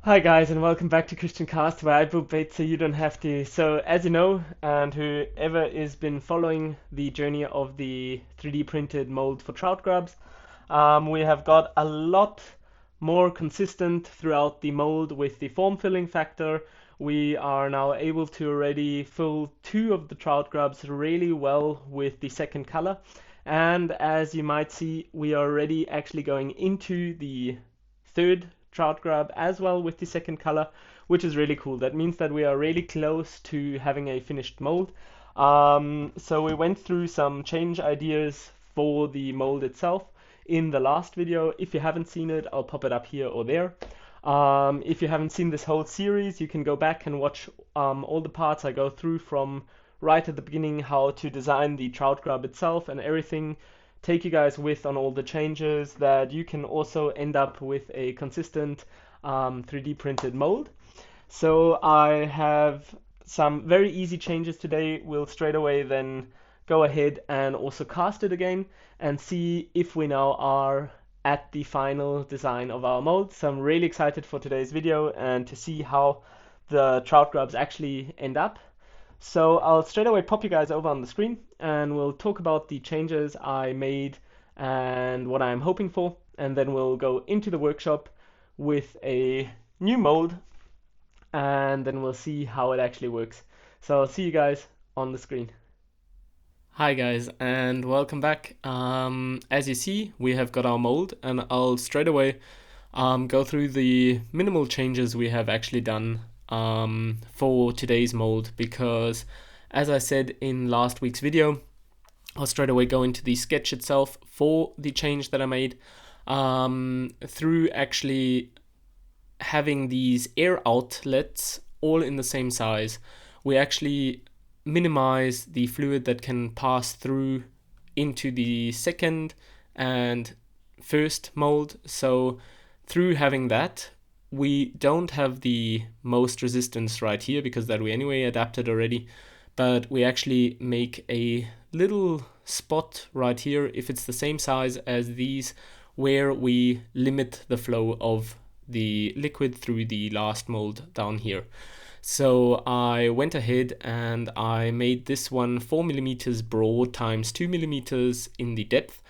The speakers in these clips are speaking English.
Hi guys, and welcome back to Christian Cast, where I build bait so you don't have to. So as you know, and whoever has been following the journey of the 3D printed mold for trout grubs, we have got a lot more consistent throughout the mold with the form filling factor. We are now able to already fill two of the trout grubs really well with the second color. And as you might see, we are already actually going into the third trout grub as well with the second color, which is really cool. That means that we are really close to having a finished mold. So we went through some change ideas for the mold itself in the last video. If you haven't seen it, I'll pop it up here or there. If you haven't seen this whole series, you can go back and watch all the parts I go through from right at the beginning, how to design the trout grub itself and everything, take you guys with on all the changes that you can also end up with a consistent 3D printed mold. So I have some very easy changes today. We'll straight away then go ahead and also cast it again and see if we now are at the final design of our mold. So I'm really excited for today's video and to see how the trout grubs actually end up. So I'll straight away pop you guys over on the screen and we'll talk about the changes I made and what I'm hoping for, and then we'll go into the workshop with a new mold and then we'll see how it actually works. So I'll see you guys on the screen. Hi guys, and welcome back. As you see, we have got our mold, and I'll straight away go through the minimal changes we have actually done for today's mold, because as I said in last week's video, I'll straight away go into the sketch itself for the change that I made through actually having these air outlets all in the same size. We actually minimize the fluid that can pass through into the second and first mold. So through having that, we don't have the most resistance right here, because that we anyway adapted already, but we actually make a little spot right here if it's the same size as these, where we limit the flow of the liquid through the last mold down here. So I went ahead and I made this one 4 millimeters broad times 2 millimeters in the depth,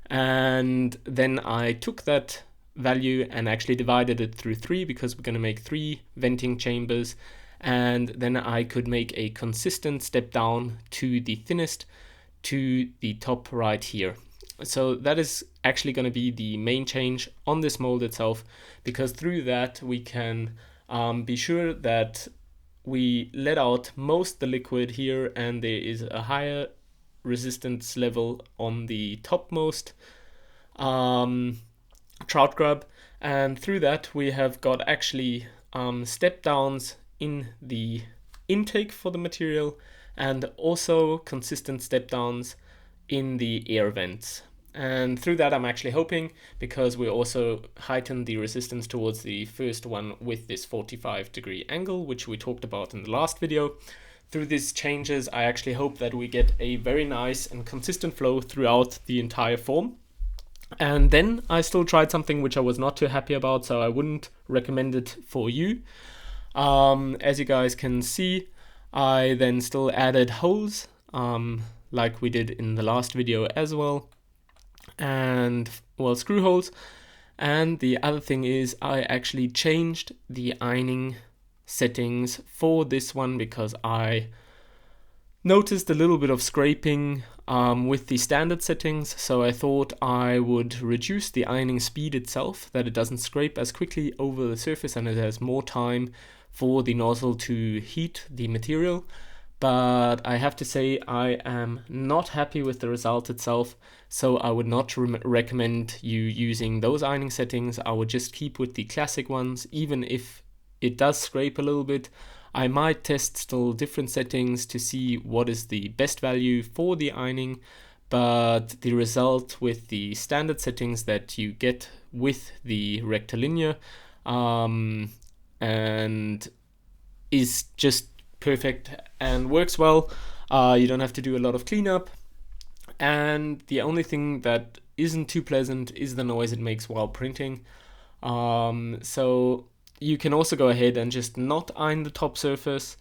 and then I took that value and actually divided it through 3, because we're going to make 3 venting chambers, and then I could make a consistent step down to the thinnest to the top right here. So that is actually going to be the main change on this mold itself, because through that we can be sure that we let out most the liquid here, and there is a higher resistance level on the topmost trout grub, and through that we have got actually step downs in the intake for the material, and also consistent step downs in the air vents. And through that I'm actually hoping, because we also heightened the resistance towards the first one with this 45-degree angle, which we talked about in the last video. Through these changes I actually hope that we get a very nice and consistent flow throughout the entire form. And then I still tried something which I was not too happy about, so I wouldn't recommend it for you. As you guys can see, I then still added holes, like we did in the last video as well, and well, screw holes. And the other thing is I actually changed the ironing settings for this one, because I noticed a little bit of scraping with the standard settings, so I thought I would reduce the ironing speed itself, that it doesn't scrape as quickly over the surface and it has more time for the nozzle to heat the material. But I have to say I am not happy with the result itself, so I would not recommend you using those ironing settings. I would just keep with the classic ones. Even if it does scrape a little bit, I might test still different settings to see what is the best value for the ironing, but the result with the standard settings that you get with the rectilinear and is just perfect and works well. You don't have to do a lot of cleanup, and the only thing that isn't too pleasant is the noise it makes while printing. So you can also go ahead and just not iron the top surface.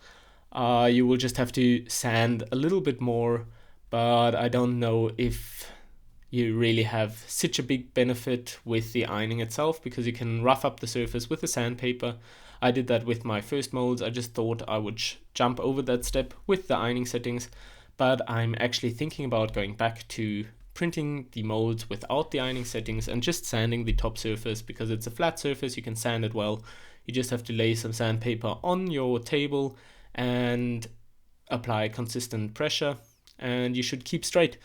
You will just have to sand a little bit more, but I don't know if you really have such a big benefit with the ironing itself, because you can rough up the surface with the sandpaper. I did that with my first molds. I just thought I would jump over that step with the ironing settings, but I'm actually thinking about going back to printing the molds without the ironing settings and just sanding the top surface, because it's a flat surface, you can sand it well. You just have to lay some sandpaper on your table and apply consistent pressure, and you should keep straight.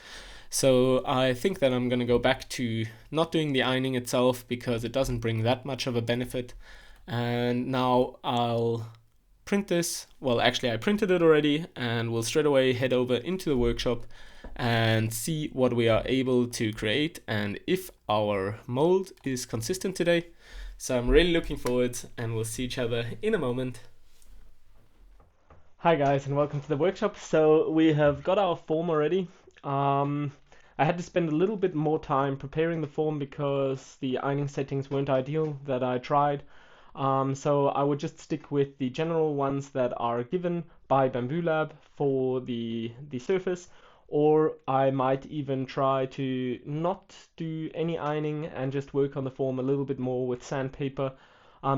So I think that I'm going to go back to not doing the ironing itself, because it doesn't bring that much of a benefit. And now I'll print this. Well, actually I printed it already, and we'll straight away head over into the workshop and see what we are able to create and if our mold is consistent today. So I'm really looking forward, and we'll see each other in a moment. Hi guys, and welcome to the workshop. So we have got our form already. Um, I had to spend a little bit more time preparing the form because the ironing settings weren't ideal that I tried. So I would just stick with the general ones that are given by Bamboo Lab for the surface, or I might even try to not do any ironing and just work on the form a little bit more with sandpaper.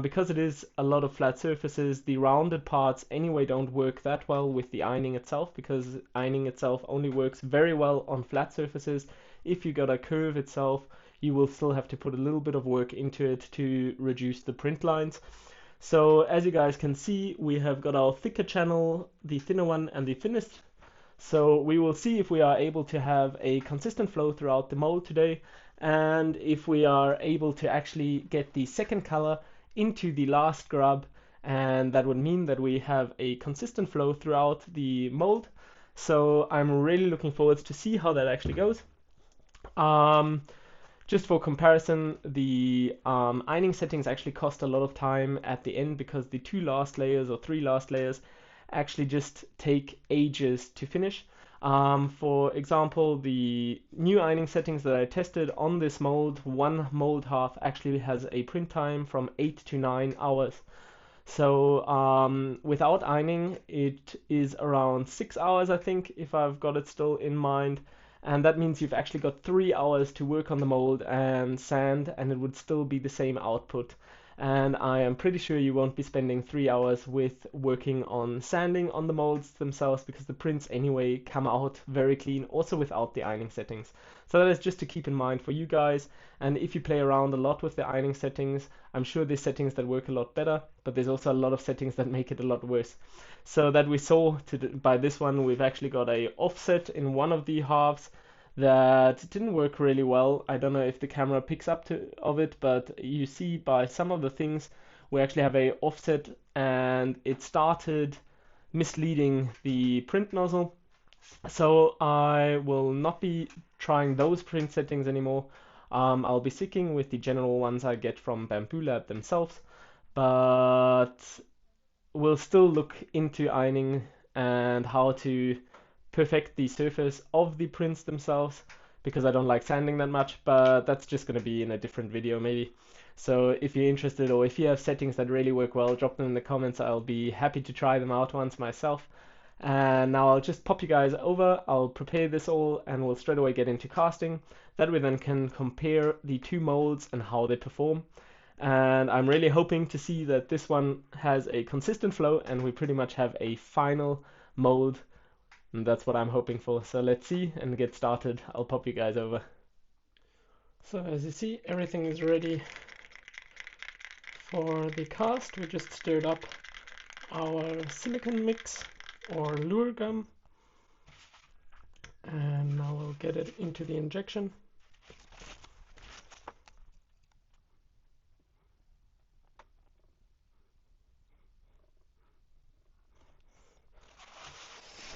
Because it is a lot of flat surfaces, the rounded parts anyway don't work that well with the ironing itself, because ironing itself only works very well on flat surfaces. If you got a curve itself, you will still have to put a little bit of work into it to reduce the print lines. So as you guys can see, we have got our thicker channel, the thinner one, and the thinnest. So we will see if we are able to have a consistent flow throughout the mold today, and if we are able to actually get the second color into the last grub, and that would mean that we have a consistent flow throughout the mold. So I'm really looking forward to see how that actually goes. Um, just for comparison, the ironing settings actually cost a lot of time at the end, because the two last layers or three last layers actually just take ages to finish. For example, the new ironing settings that I tested on this mold, one mold half actually has a print time from 8 to 9 hours. So without ironing, it is around 6 hours, I think, if I've got it still in mind. And that means you've actually got 3 hours to work on the mold and sand, and it would still be the same output. And I am pretty sure you won't be spending 3 hours with working on sanding on the molds themselves, because the prints anyway come out very clean, also without the ironing settings. So that is just to keep in mind for you guys. And if you play around a lot with the ironing settings, I'm sure there's settings that work a lot better, but there's also a lot of settings that make it a lot worse. So that we saw by this one, we've actually got a offset in one of the halves that didn't work really well. I don't know if the camera picks up of it, but you see by some of the things we actually have a offset, and it started misleading the print nozzle. So I will not be trying those print settings anymore. I'll be sticking with the general ones I get from Bamboo Lab themselves, but we'll still look into ironing and how to perfect the surface of the prints themselves, because I don't like sanding that much, but that's just going to be in a different video maybe. So if you're interested, or if you have settings that really work well, drop them in the comments. I'll be happy to try them out once myself. And now I'll just pop you guys over. I'll prepare this all, and we'll straight away get into casting. That we then can compare the two molds and how they perform. And I'm really hoping to see that this one has a consistent flow, and we pretty much have a final mold. And that's what I'm hoping for. So let's see and get started. I'll pop you guys over. So as you see, everything is ready for the cast. We just stirred up our silicone mix or lure gum, and now we'll get it into the injection.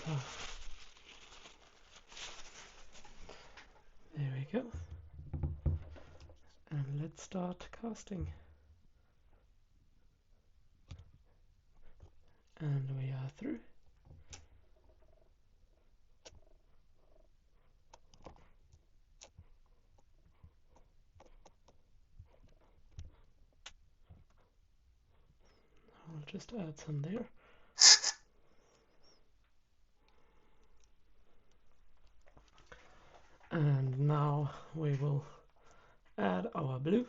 So, there we go. And let's start casting. And we are through. just add some there. And now we will add our blue.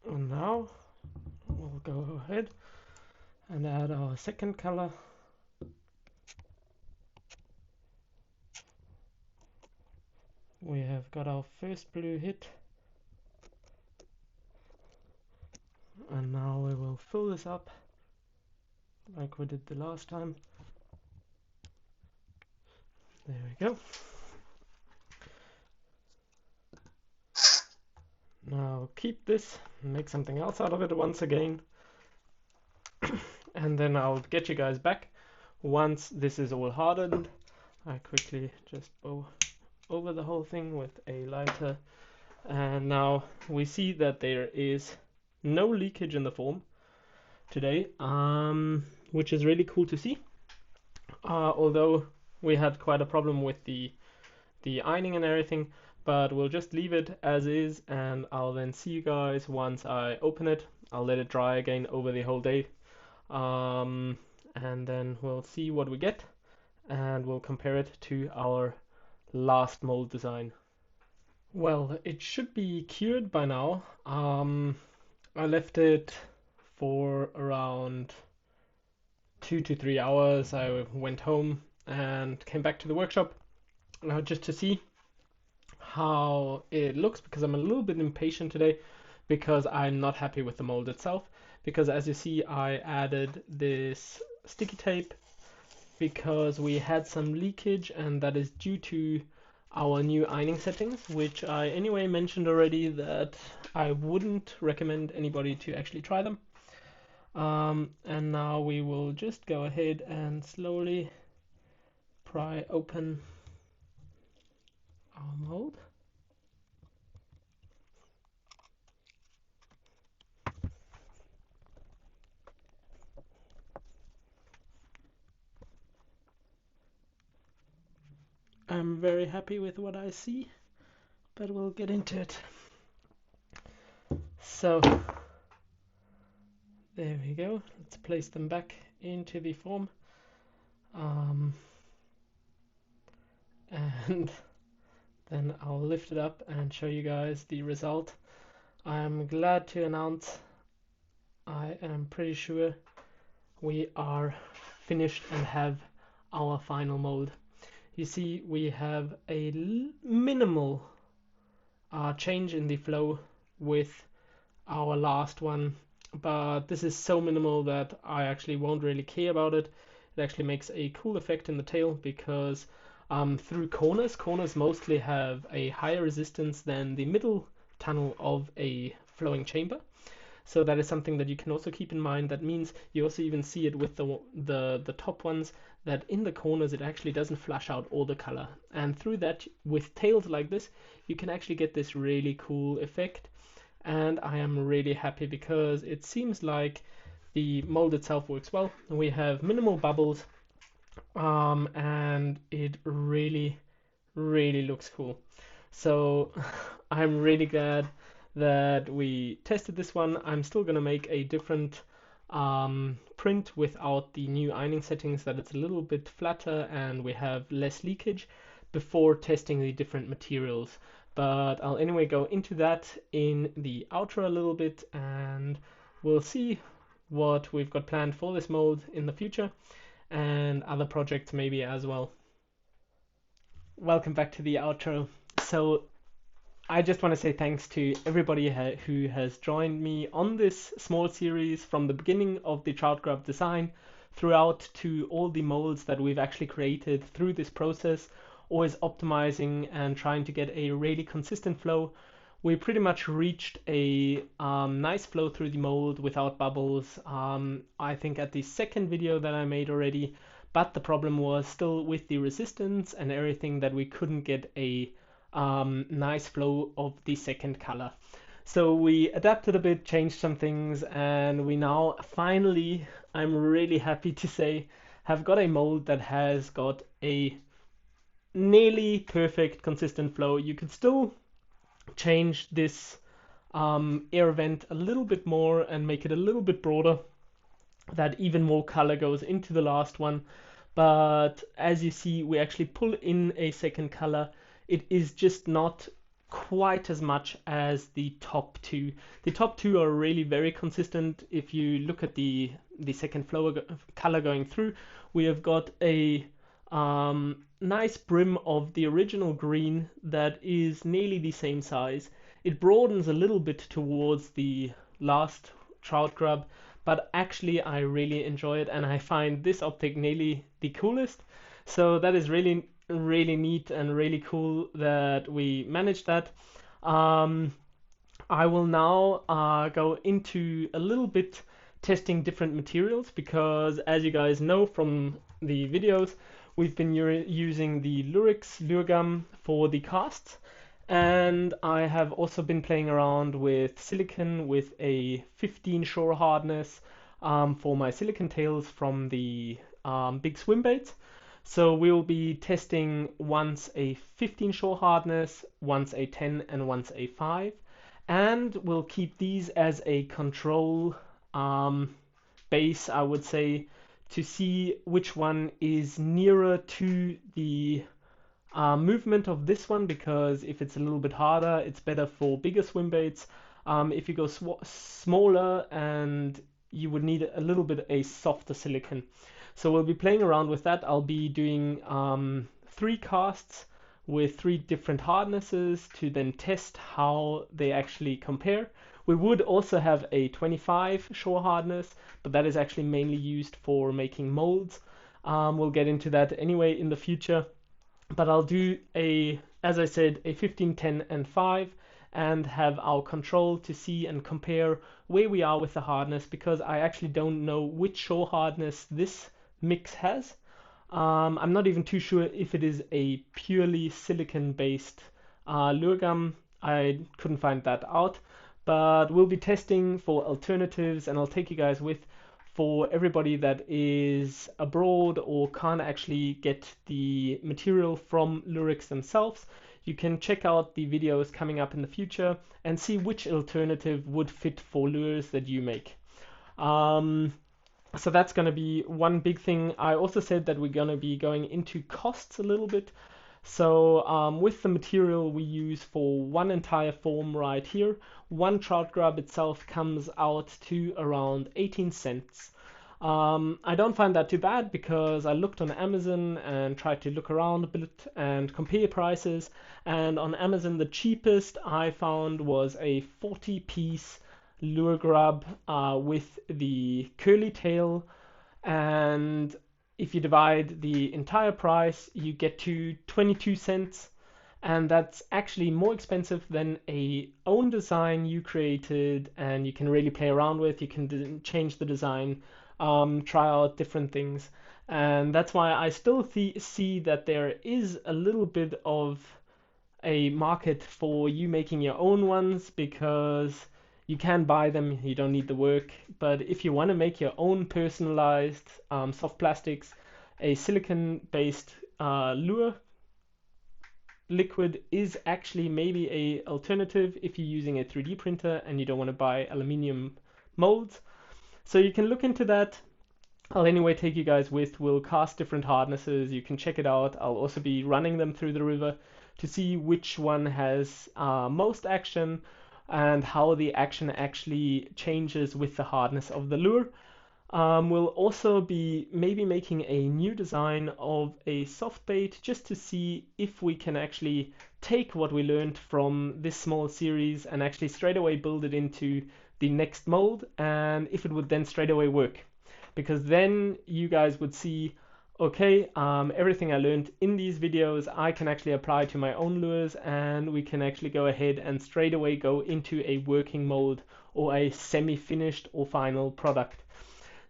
And now we'll go ahead and add our second color. We have got our first blue hit. And now we will fill this up like we did the last time. There we go. Now keep this and make something else out of it once again. And then I'll get you guys back once this is all hardened. I quickly just go over the whole thing with a lighter. And now we see that there is no leakage in the form today, which is really cool to see. Although we had quite a problem with the ironing and everything, but we'll just leave it as is, and I'll then see you guys once I open it. I'll let it dry again over the whole day, and then we'll see what we get, and we'll compare it to our last mold design. Well, it should be cured by now. I left it for around 2 to 3 hours. I went home and came back to the workshop just to see how it looks, because I'm a little bit impatient today because I'm not happy with the mold itself, because as you see I added this sticky tape because we had some leakage, and that is due to our new ironing settings, which I anyway mentioned already that I wouldn't recommend anybody to actually try them. And now we will just go ahead and slowly pry open our mold. I'm very happy with what I see, but we'll get into it. So there we go. Let's place them back into the form. And then I'll lift it up and show you guys the result. I'm glad to announce I am pretty sure we are finished and have our final mold. You see we have a minimal change in the flow with our last one, but this is so minimal that I actually won't really care about it. It actually makes a cool effect in the tail because through corners mostly have a higher resistance than the middle tunnel of a flowing chamber. So that is something that you can also keep in mind. That means you also even see it with the top ones, that in the corners it actually doesn't flush out all the color. And through that, with tails like this, you can actually get this really cool effect. And I am really happy because it seems like the mold itself works well. We have minimal bubbles, and it really looks cool. So I'm really glad that we tested this one. I'm still gonna make a different print without the new ironing settings, that it's a little bit flatter and we have less leakage, before testing the different materials. But I'll anyway go into that in the outro a little bit, and we'll see what we've got planned for this mold in the future and other projects maybe as well. Welcome back to the outro. So I just want to say thanks to everybody who has joined me on this small series from the beginning of the Trout Grub design throughout to all the molds that we've actually created through this process, always optimizing and trying to get a really consistent flow. We pretty much reached a nice flow through the mold without bubbles, I think at the second video that I made already, but the problem was still with the resistance and everything that we couldn't get a nice flow of the second color. So we adapted a bit, changed some things, and we now finally, I'm really happy to say, have got a mold that has got a nearly perfect consistent flow. You could still change this air vent a little bit more and make it a little bit broader, that even more color goes into the last one. But as you see, we actually pull in a second color. It is just not quite as much as the top two. The top two are really very consistent. If you look at the second color going through, we have got a nice brim of the original green that is nearly the same size. It broadens a little bit towards the last Trout Grub, but actually I really enjoy it and I find this optic nearly the coolest. So that is really, really neat and really cool that we managed that. I will now go into a little bit testing different materials, because as you guys know from the videos, we've been using the Lurix lure gum for the casts, and I have also been playing around with silicon with a 15 shore hardness for my silicon tails from the big swim baits. So we'll be testing once a 15 shore hardness, once a 10, and once a 5. And we'll keep these as a control base, I would say, to see which one is nearer to the movement of this one, because if it's a little bit harder, it's better for bigger swim baits. If you go smaller, and you would need a little bit a softer silicon. So we'll be playing around with that. I'll be doing 3 casts with 3 different hardnesses to then test how they actually compare. We would also have a 25 shore hardness, but that is actually mainly used for making molds. We'll get into that anyway in the future. But I'll do as I said, a 15, 10, and 5, and have our control to see and compare where we are with the hardness, because I actually don't know which shore hardness this mix has. I'm not even too sure if it is a purely silicon-based lure gum. I couldn't find that out, but we'll be testing for alternatives, and I'll take you guys with. For everybody that is abroad or can't actually get the material from Lurix themselves, you can check out the videos coming up in the future and see which alternative would fit for lures that you make. So that's going to be one big thing. I also said that we're going to be going into costs a little bit. So with the material we use for one entire form right here, one Trout Grub itself comes out to around 18 cents. I don't find that too bad, because I looked on Amazon and tried to look around a bit and compare prices, and on Amazon the cheapest I found was a 40-piece lure grub with the curly tail, and if you divide the entire price, you get to 22 cents, and that's actually more expensive than a own design you created, and you can really play around with. You can change the design, try out different things, and that's why I still see that there is a little bit of a market for you making your own ones, because you can buy them, you don't need the work. But if you want to make your own personalized soft plastics, a silicon-based lure liquid is actually maybe a alternative if you're using a 3D printer and you don't want to buy aluminium molds. So you can look into that. I'll anyway take you guys with. We'll cast different hardnesses. You can check it out. I'll also be running them through the river to see which one has most action, and how the action actually changes with the hardness of the lure. We'll also be maybe making a new design of a soft bait, just to see if we can actually take what we learned from this small series and actually straight away build it into the next mold, and if it would then straight away work. Because then you guys would see, okay, everything I learned in these videos I can actually apply to my own lures, and we can actually go ahead and straight away go into a working mold or a semi-finished or final product.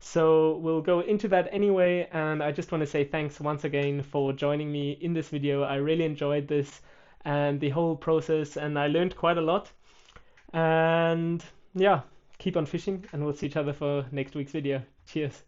So we'll go into that anyway, and I just want to say thanks once again for joining me in this video. I really enjoyed this and the whole process, and I learned quite a lot. And yeah, keep on fishing, and we'll see each other for next week's video. Cheers.